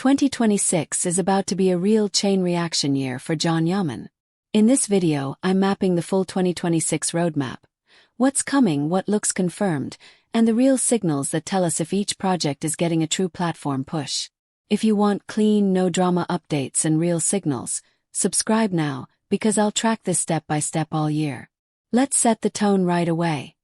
2026 is about to be a real chain reaction year for Jaan Yaman. In this video, I'm mapping the full 2026 roadmap. What's coming, what looks confirmed, and the real signals that tell us if each project is getting a true platform push. If you want clean, no-drama updates and real signals, subscribe now, because I'll track this step by step all year. Let's set the tone right away.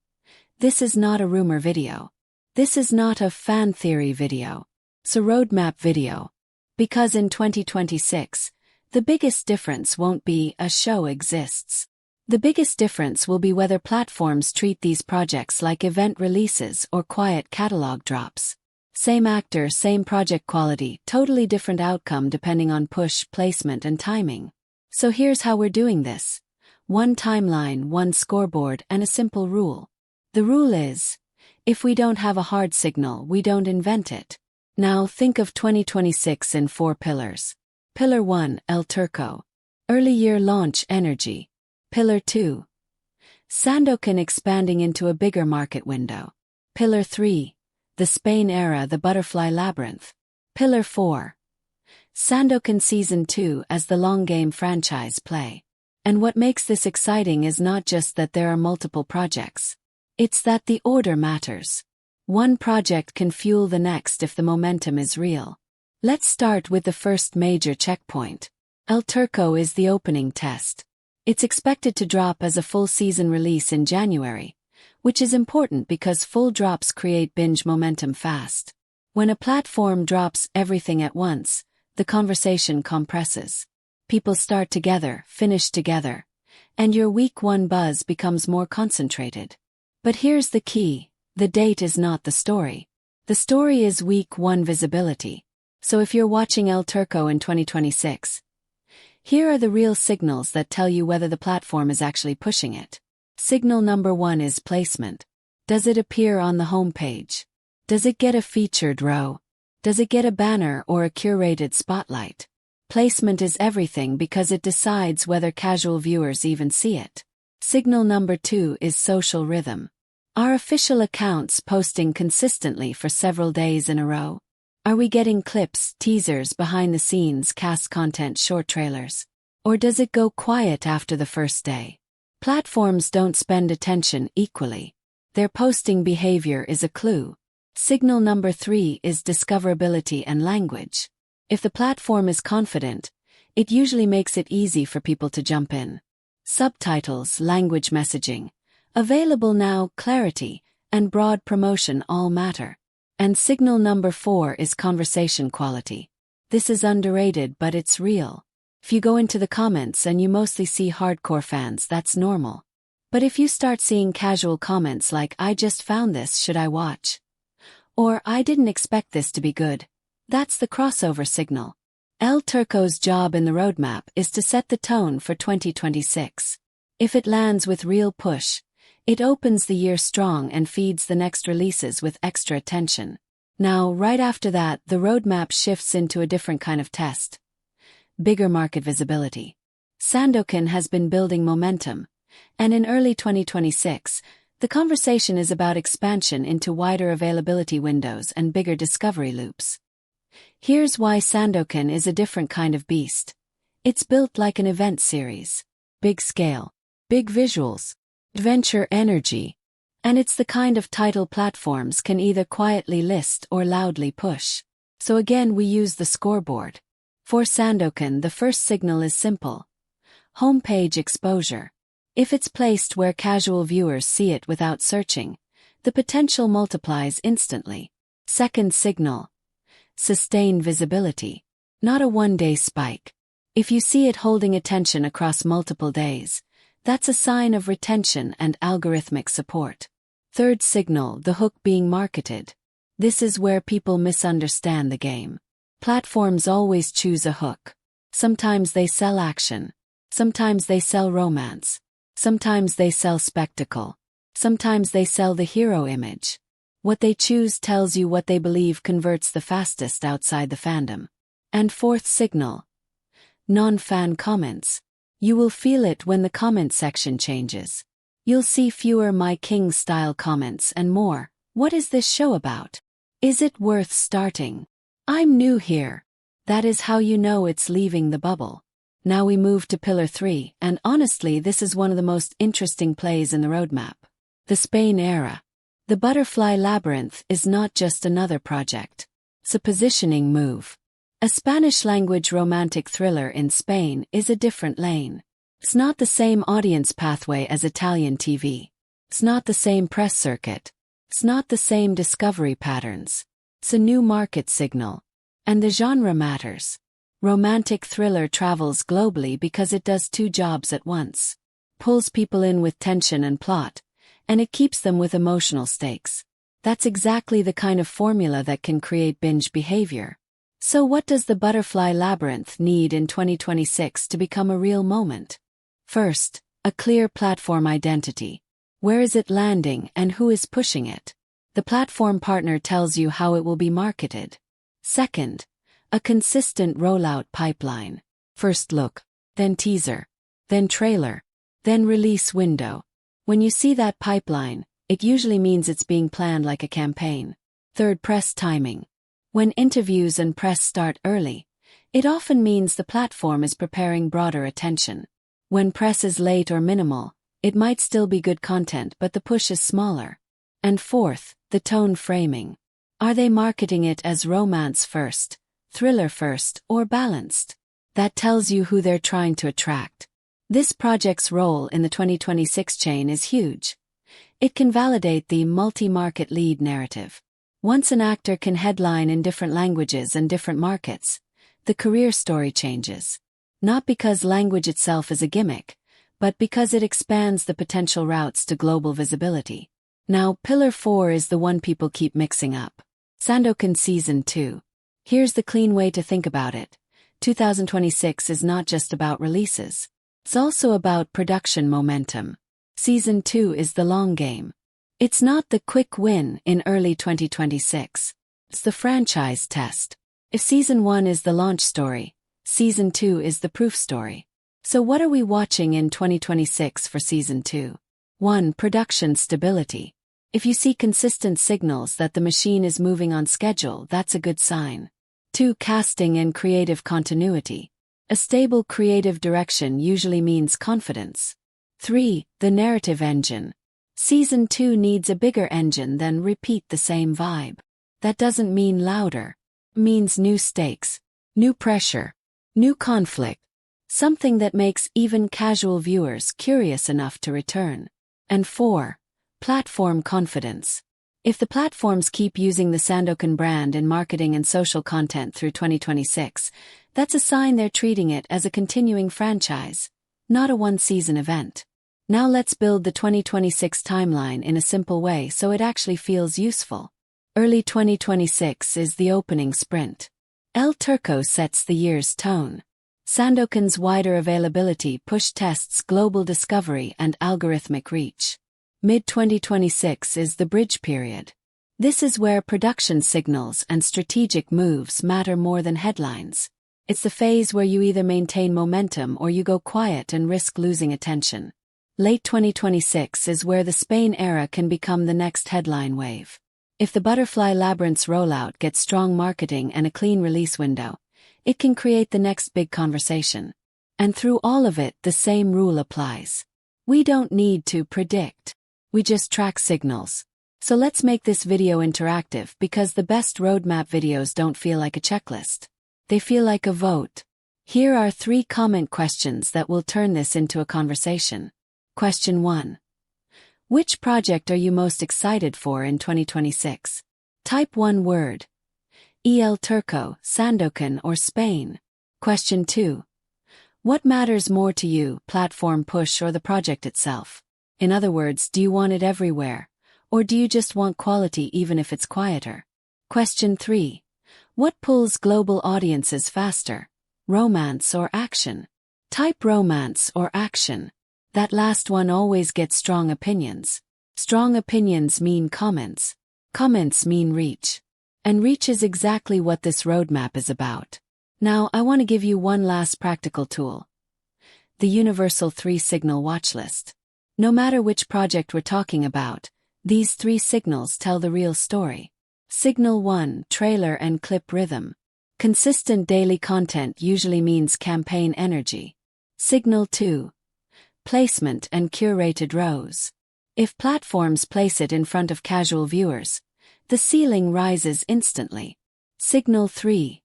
This is not a rumor video. This is not a fan theory video. It's a roadmap video. Because in 2026, the biggest difference won't be a show exists. The biggest difference will be whether platforms treat these projects like event releases or quiet catalog drops. Same actor, same project quality, totally different outcome depending on push, placement, and timing. So here's how we're doing this. One timeline, one scoreboard, and a simple rule. The rule is, if we don't have a hard signal, we don't invent it. Now think of 2026 in 4 pillars. Pillar 1, El Turco. Early year launch energy. Pillar 2. Sandokan expanding into a bigger market window. Pillar 3. The Spain era, the butterfly labyrinth. Pillar 4. Sandokan Season 2 as the long game franchise play. And what makes this exciting is not just that there are multiple projects. It's that the order matters. One project can fuel the next if the momentum is real. Let's start with the first major checkpoint. El Turco is the opening test. It's expected to drop as a full season release in January, which is important because full drops create binge momentum fast. When a platform drops everything at once, the conversation compresses. People start together, finish together, and your week 1 buzz becomes more concentrated. But here's the key. The date is not the story. The story is week 1 visibility. So if you're watching El Turco in 2026, here are the real signals that tell you whether the platform is actually pushing it. Signal number 1 is placement. Does it appear on the homepage? Does it get a featured row? Does it get a banner or a curated spotlight? Placement is everything because it decides whether casual viewers even see it. Signal number 2 is social rhythm. Are official accounts posting consistently for several days in a row? Are we getting clips, teasers, behind-the-scenes, cast content, short trailers? Or does it go quiet after the first day? Platforms don't spend attention equally. Their posting behavior is a clue. Signal number 3 is discoverability and language. If the platform is confident, it usually makes it easy for people to jump in. Subtitles, language messaging, available now, clarity, and broad promotion all matter. And signal number 4 is conversation quality. This is underrated, but it's real. If you go into the comments and you mostly see hardcore fans, that's normal. But if you start seeing casual comments like, "I just found this, should I watch?" Or, "I didn't expect this to be good," that's the crossover signal. El Turco's job in the roadmap is to set the tone for 2026. If it lands with real push, it opens the year strong and feeds the next releases with extra attention. Now, right after that, the roadmap shifts into a different kind of test. Bigger market visibility. Sandoken has been building momentum, and in early 2026, the conversation is about expansion into wider availability windows and bigger discovery loops. Here's why Sandoken is a different kind of beast. It's built like an event series. Big scale, big visuals, adventure energy. And it's the kind of title platforms can either quietly list or loudly push. So again, we use the scoreboard. For Sandoken, the first signal is simple. Homepage exposure. If it's placed where casual viewers see it without searching, the potential multiplies instantly. Second signal. Sustained visibility. Not a one-day spike. If you see it holding attention across multiple days, that's a sign of retention and algorithmic support. Third signal, the hook being marketed. This is where people misunderstand the game. Platforms always choose a hook. Sometimes they sell action. Sometimes they sell romance. Sometimes they sell spectacle. Sometimes they sell the hero image. What they choose tells you what they believe converts the fastest outside the fandom. And fourth signal. Non-fan comments. You will feel it when the comment section changes. You'll see fewer "My King" style comments and more, "What is this show about? Is it worth starting? I'm new here." That is how you know it's leaving the bubble. Now we move to Pillar 3, and honestly this is one of the most interesting plays in the roadmap. The Spain era. The Butterfly Labyrinth is not just another project. It's a positioning move. A Spanish-language romantic thriller in Spain is a different lane. It's not the same audience pathway as Italian TV. It's not the same press circuit. It's not the same discovery patterns. It's a new market signal. And the genre matters. Romantic thriller travels globally because it does two jobs at once. Pulls people in with tension and plot, and it keeps them with emotional stakes. That's exactly the kind of formula that can create binge behavior. So what does the Butterfly Labyrinth need in 2026 to become a real moment? First, a clear platform identity. Where is it landing and who is pushing it? The platform partner tells you how it will be marketed. Second, a consistent rollout pipeline. First look, then teaser, then trailer, then release window. When you see that pipeline, it usually means it's being planned like a campaign. Third, press timing. When interviews and press start early, it often means the platform is preparing broader attention. When press is late or minimal, it might still be good content but the push is smaller. And fourth, the tone framing. Are they marketing it as romance first, thriller first, or balanced? That tells you who they're trying to attract. This project's role in the 2026 chain is huge. It can validate the multi-market lead narrative. Once an actor can headline in different languages and different markets, the career story changes. Not because language itself is a gimmick, but because it expands the potential routes to global visibility. Now, Pillar 4 is the one people keep mixing up. Sandokan Season 2. Here's the clean way to think about it. 2026 is not just about releases. It's also about production momentum. Season 2 is the long game. It's not the quick win in early 2026. It's the franchise test. If Season 1 is the launch story, Season 2 is the proof story. So what are we watching in 2026 for Season 2? 1. Production stability. If you see consistent signals that the machine is moving on schedule, that's a good sign. 2. Casting and creative continuity. A stable creative direction usually means confidence. 3. The narrative engine. Season 2 needs a bigger engine than repeat the same vibe. That doesn't mean louder. It means new stakes, new pressure, new conflict. Something that makes even casual viewers curious enough to return. And 4. Platform confidence. If the platforms keep using the Sandokan brand in marketing and social content through 2026, that's a sign they're treating it as a continuing franchise, not a one-season event. Now let's build the 2026 timeline in a simple way so it actually feels useful. Early 2026 is the opening sprint. El Turco sets the year's tone. Sandokan's wider availability push tests global discovery and algorithmic reach. Mid-2026 is the bridge period. This is where production signals and strategic moves matter more than headlines. It's the phase where you either maintain momentum or you go quiet and risk losing attention. Late 2026 is where the Spain era can become the next headline wave. If the Butterfly Labyrinth's rollout gets strong marketing and a clean release window, it can create the next big conversation. And through all of it, the same rule applies. We don't need to predict. We just track signals. So let's make this video interactive because the best roadmap videos don't feel like a checklist. They feel like a vote. Here are 3 comment questions that will turn this into a conversation. Question 1. Which project are you most excited for in 2026? Type one word. El Turco, Sandokan, or Spain. Question 2. What matters more to you, platform push or the project itself? In other words, do you want it everywhere? Or do you just want quality even if it's quieter? Question 3. What pulls global audiences faster? Romance or action? Type romance or action. That last one always gets strong opinions. Strong opinions mean comments. Comments mean reach. And reach is exactly what this roadmap is about. Now, I want to give you one last practical tool. The universal 3-signal watchlist. No matter which project we're talking about, these 3 signals tell the real story. Signal 1, trailer and clip rhythm. Consistent daily content usually means campaign energy. Signal 2. Placement and curated rows. If platforms place it in front of casual viewers, the ceiling rises instantly. Signal 3.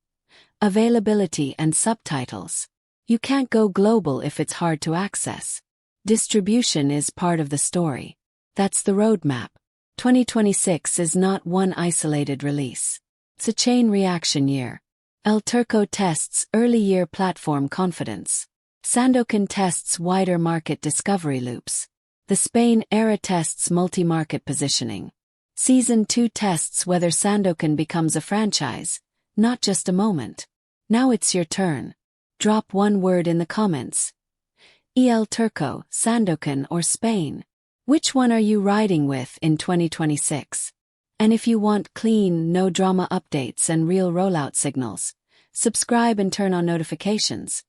Availability and subtitles. You can't go global if it's hard to access. Distribution is part of the story. That's the roadmap. 2026 is not one isolated release. It's a chain reaction year. Turco tests early-year platform confidence. Sandokan tests wider market discovery loops. The Spain era tests multi-market positioning. Season 2 tests whether Sandokan becomes a franchise, not just a moment. Now it's your turn. Drop one word in the comments. Turco, Sandokan or Spain? Which one are you riding with in 2026? And if you want clean, no-drama updates and real rollout signals, subscribe and turn on notifications.